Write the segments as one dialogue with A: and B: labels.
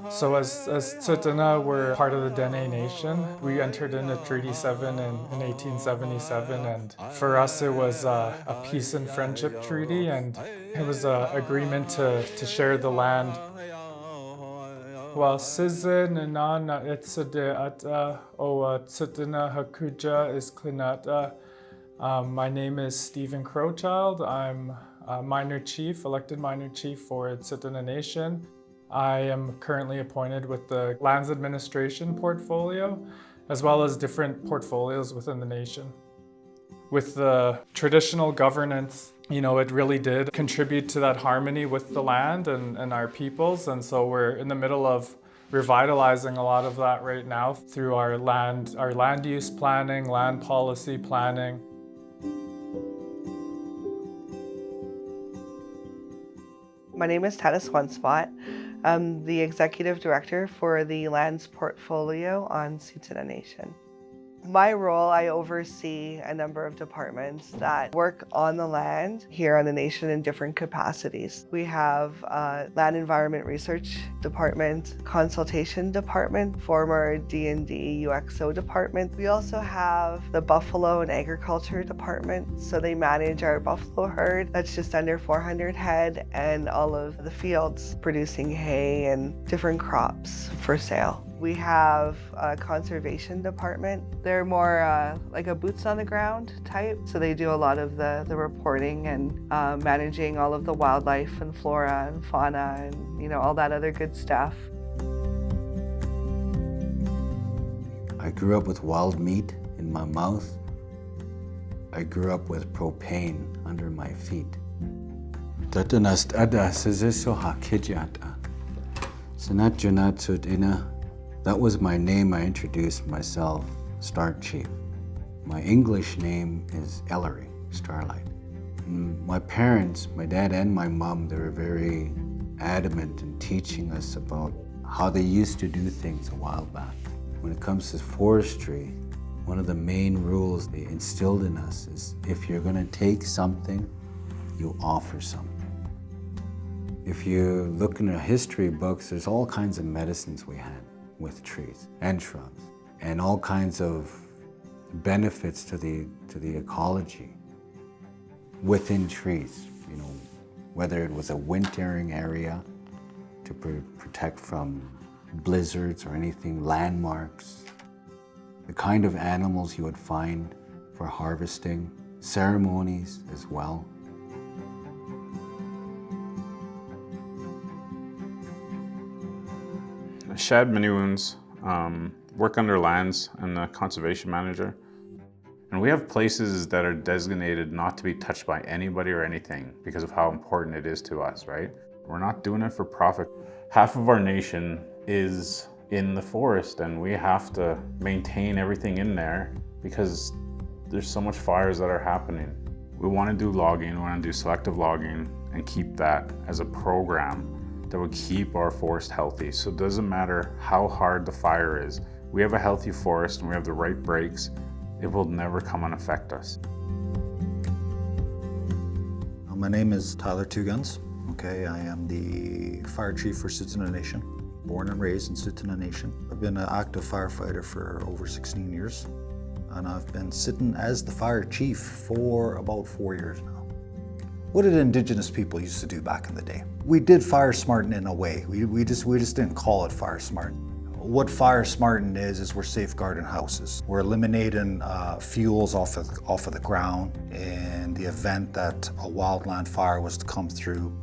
A: So as Tsuut'ina, we're part of the Dene Nation. We entered into Treaty 7 in 1877, and for us it was a peace and friendship treaty, and it was an agreement to share the land. Well, Sizin and Nana Itzade o Tsuut'ina Hakuja is Klinata. My name is Stephen Crowchild. I'm a minor chief, elected minor chief for Tsuut'ina Nation. I am currently appointed with the Lands Administration portfolio, as well as different portfolios within the nation. With the traditional governance, it really did contribute to that harmony with the land and our peoples, and so we're in the middle of revitalizing a lot of that right now through our land use planning, land policy planning.
B: My name is Tanis Onespot. I'm the Executive Director for the Lands Portfolio on Tsuut'ina Nation. My role, I oversee a number of departments that work on the land here on the nation in different capacities. We have Land Environment Research Department, Consultation Department, former D&D UXO Department. We also have the Buffalo and Agriculture Department. So they manage our buffalo herd that's just under 400 head and all of the fields producing hay and different crops for sale. We have a conservation department. They're more like a boots on the ground type. So they do a lot of the reporting and managing all of the wildlife and flora and fauna and all that other good stuff.
C: I grew up with wild meat in my mouth. I grew up with propane under my feet. That was my name. I introduced myself, Star Chief. My English name is Ellery, Starlight. My parents, my dad and my mom, they were very adamant in teaching us about how they used to do things a while back. When it comes to forestry, one of the main rules they instilled in us is if you're gonna take something, you offer something. If you look in the history books, there's all kinds of medicines we had with trees and shrubs, and all kinds of benefits to the ecology within trees. Whether it was a wintering area to protect from blizzards or anything, landmarks, the kind of animals you would find for harvesting, ceremonies as well.
D: Shad Miniwoons work under lands and the conservation manager. And we have places that are designated not to be touched by anybody or anything because of how important it is to us, right? We're not doing it for profit. Half of our nation is in the forest and we have to maintain everything in there because there's so much fires that are happening. We want to do logging, we want to do selective logging and keep that as a program that would keep our forest healthy. So it doesn't matter how hard the fire is. We have a healthy forest and we have the right breaks. It will never come and affect us.
E: My name is Tyler Two Guns. I am the fire chief for Tsuut'ina Nation, born and raised in Tsuut'ina Nation. I've been an active firefighter for over 16 years, and I've been sitting as the fire chief for about 4 years now. What did Indigenous people used to do back in the day? We did fire smarting in a way. We just didn't call it fire smarting. What fire smarting is we're safeguarding houses. We're eliminating fuels off of the ground in the event that a wildland fire was to come through.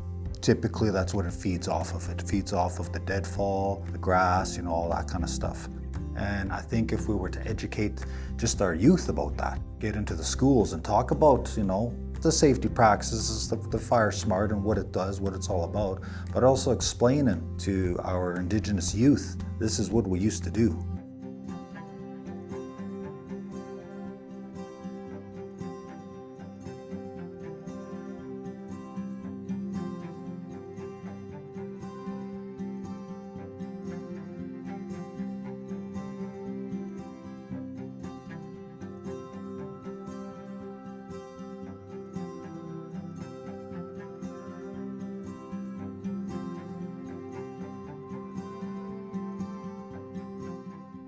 E: Typically, that's what it feeds off of. It feeds off of the deadfall, the grass, all that kind of stuff. And I think if we were to educate just our youth about that, get into the schools and talk about, the safety practices, the fire smart and what it does, what it's all about, but also explaining to our Indigenous youth, this is what we used to do.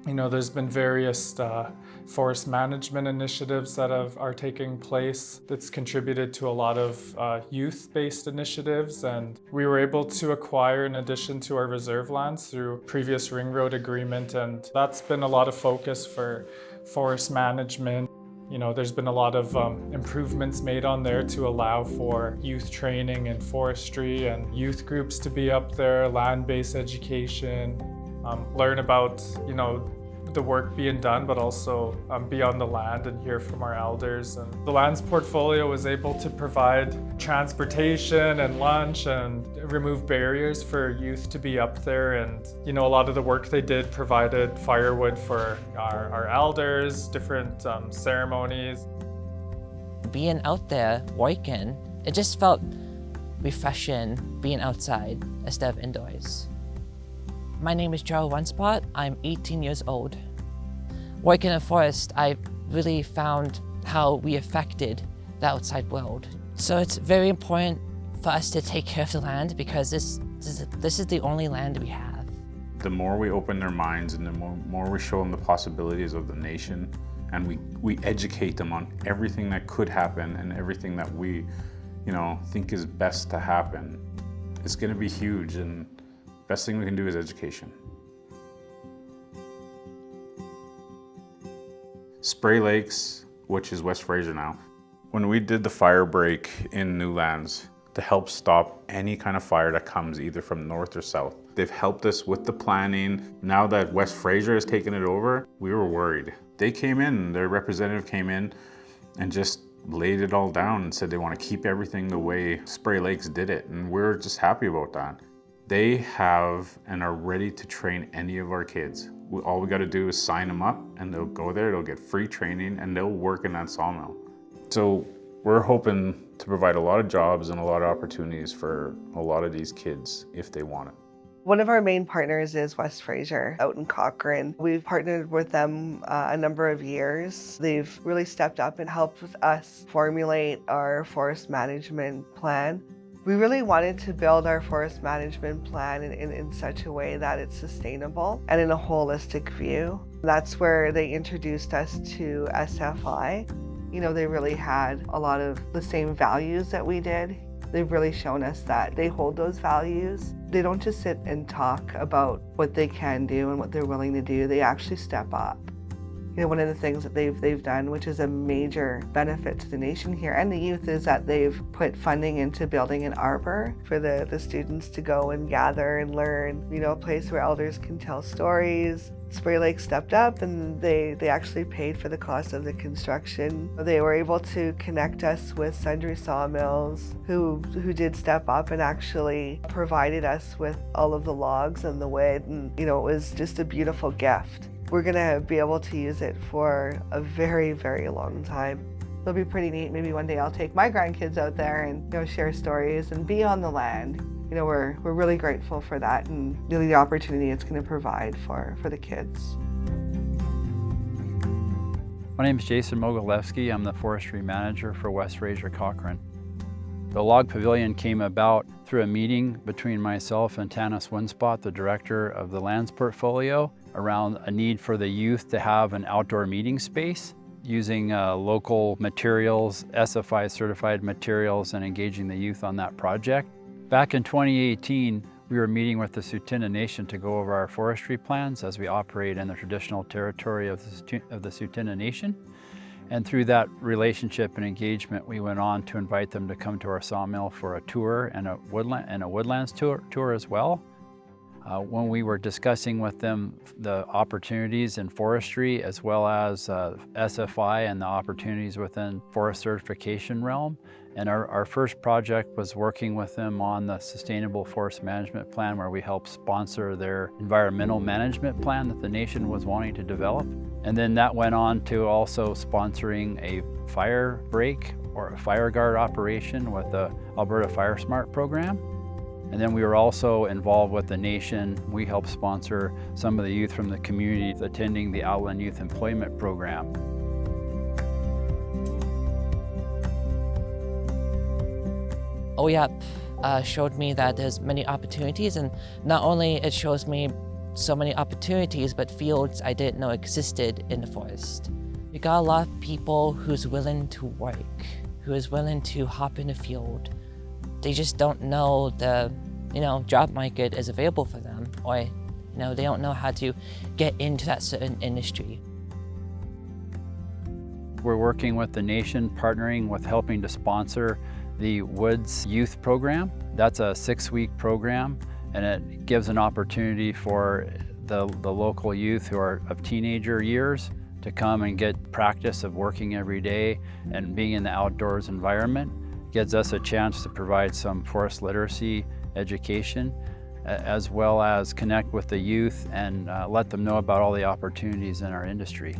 A: You know, there's been various forest management initiatives that are taking place that's contributed to a lot of youth-based initiatives, and we were able to acquire in addition to our reserve lands through previous ring road agreement, and that's been a lot of focus for forest management. You know, there's been a lot of improvements made on there to allow for youth training in forestry and youth groups to be up there, land-based education, learn about, you know, the work being done, but also be on the land and hear from our elders. And the lands portfolio was able to provide transportation and lunch and remove barriers for youth to be up there. And, you know, a lot of the work they did provided firewood for our elders, different ceremonies.
F: Being out there working, it just felt refreshing being outside instead of indoors. My name is Joe Runspot. I'm 18 years old. Working in a forest, I really found how we affected the outside world. So it's very important for us to take care of the land because this is the only land we have.
D: The more we open their minds and the more we show them the possibilities of the nation, and we educate them on everything that could happen and everything that we, you know, think is best to happen, it's going to be huge. And best thing we can do is education. Spray Lakes, which is West Fraser now, when we did the fire break in Newlands to help stop any kind of fire that comes either from north or south, they've helped us with the planning. Now that West Fraser has taken it over, we were worried. They came in, their representative came in and just laid it all down and said they want to keep everything the way Spray Lakes did it, and we're just happy about that. They have and are ready to train any of our kids. All we got to do is sign them up and they'll go there, they'll get free training, and they'll work in that sawmill. So we're hoping to provide a lot of jobs and a lot of opportunities for a lot of these kids if they want it.
B: One of our main partners is West Fraser out in Cochrane. We've partnered with them a number of years. They've really stepped up and helped us formulate our forest management plan. We really wanted to build our forest management plan in such a way that it's sustainable and in a holistic view. That's where they introduced us to SFI. You know, they really had a lot of the same values that we did. They've really shown us that they hold those values. They don't just sit and talk about what they can do and what they're willing to do. They actually step up. You know, one of the things that they've done, which is a major benefit to the nation here and the youth, is that they've put funding into building an arbor for the students to go and gather and learn, you know, a place where elders can tell stories. Spray Lakes stepped up and they actually paid for the cost of the construction. They were able to connect us with sundry sawmills who did step up and actually provided us with all of the logs and the wood, and, you know, it was just a beautiful gift. We're gonna be able to use it for a very, very long time. It'll be pretty neat. Maybe one day I'll take my grandkids out there and, you know, share stories and be on the land. You know, we're really grateful for that and really the opportunity it's gonna provide for the kids.
G: My name is Jason Mogilewski. I'm the forestry manager for West Fraser Cochrane. The log pavilion came about through a meeting between myself and Tanis Winspot, the director of the lands portfolio, around a need for the youth to have an outdoor meeting space using local materials, SFI-certified materials, and engaging the youth on that project. Back in 2018, we were meeting with the Tsuut'ina Nation to go over our forestry plans as we operate in the traditional territory of the Tsuut'ina Nation. And through that relationship and engagement, we went on to invite them to come to our sawmill for a tour and a woodlands tour as well. When we were discussing with them the opportunities in forestry as well as SFI and the opportunities within forest certification realm, and our first project was working with them on the Sustainable Forest Management Plan, where we helped sponsor their environmental management plan that the nation was wanting to develop. And then that went on to also sponsoring a fire break or a fire guard operation with the Alberta Fire Smart program. And then we were also involved with the nation. We helped sponsor some of the youth from the community attending the Outland Youth Employment Program.
F: OYAP showed me that there's many opportunities, and not only it shows me so many opportunities, but fields I didn't know existed in the forest. We got a lot of people who's willing to work, who is willing to hop in the field. They just don't know the, job market is available for them, or, they don't know how to get into that certain industry.
G: We're working with the nation, partnering with helping to sponsor the Woods Youth Program. That's a 6-week program, and it gives an opportunity for the local youth who are of teenager years to come and get practice of working every day and being in the outdoors environment. Gives us a chance to provide some forest literacy education, as well as connect with the youth and let them know about all the opportunities in our industry.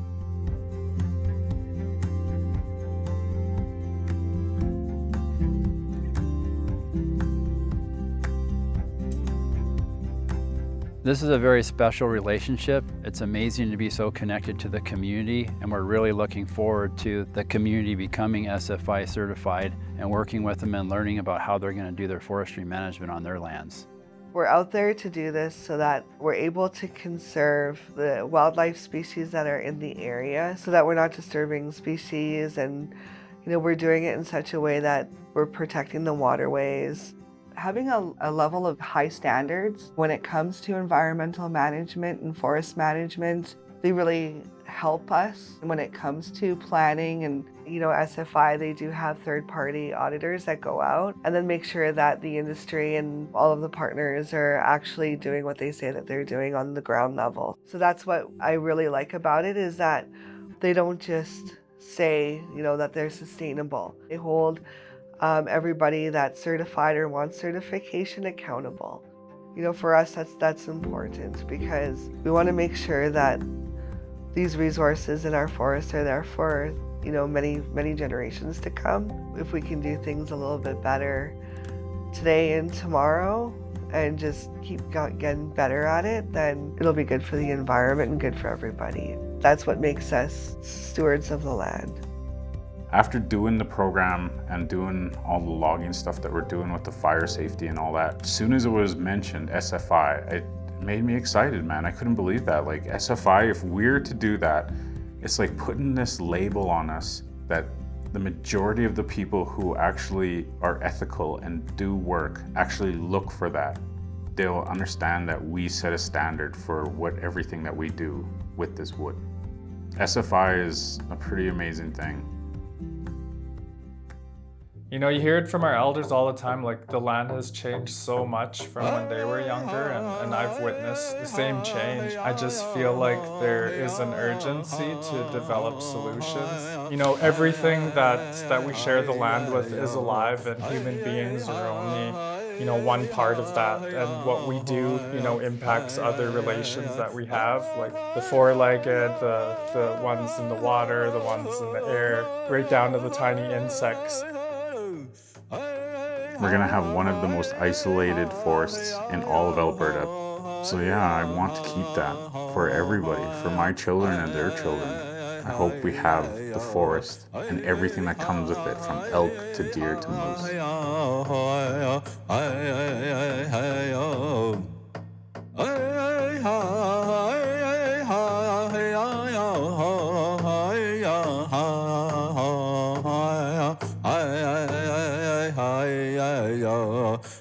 G: This is a very special relationship. It's amazing to be so connected to the community, and we're really looking forward to the community becoming SFI certified and working with them and learning about how they're going to do their forestry management on their lands.
B: We're out there to do this so that we're able to conserve the wildlife species that are in the area, so that we're not disturbing species, and we're doing it in such a way that we're protecting the waterways. Having a level of high standards when it comes to environmental management and forest management, they really help us when it comes to planning. And SFI, they do have third-party auditors that go out and then make sure that the industry and all of the partners are actually doing what they say that they're doing on the ground level. So that's what I really like about it, is that they don't just say that they're sustainable. They hold everybody that's certified or wants certification accountable. For us, that's important, because we want to make sure that these resources in our forests are there for many generations to come. If we can do things a little bit better today and tomorrow and just keep getting better at it, then it'll be good for the environment and good for everybody. That's what makes us stewards of the land.
D: After doing the program and doing all the logging stuff that we're doing with the fire safety and all that, as soon as it was mentioned, SFI, it made me excited, man. I couldn't believe that. Like, SFI, if we're to do that, it's like putting this label on us that the majority of the people who actually are ethical and do work actually look for that. They'll understand that we set a standard for everything that we do with this wood. SFI is a pretty amazing thing.
A: You hear it from our elders all the time, like the land has changed so much from when they were younger, and I've witnessed the same change. I just feel like there is an urgency to develop solutions. Everything that we share the land with is alive, and human beings are only, one part of that. And what we do, impacts other relations that we have, like the four-legged, the ones in the water, the ones in the air, right down to the tiny insects.
D: We're gonna have one of the most isolated forests in all of Alberta. So yeah, I want to keep that for everybody, for my children and their children. I hope we have the forest and everything that comes with it, from elk to deer to moose.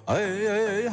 H: Hey,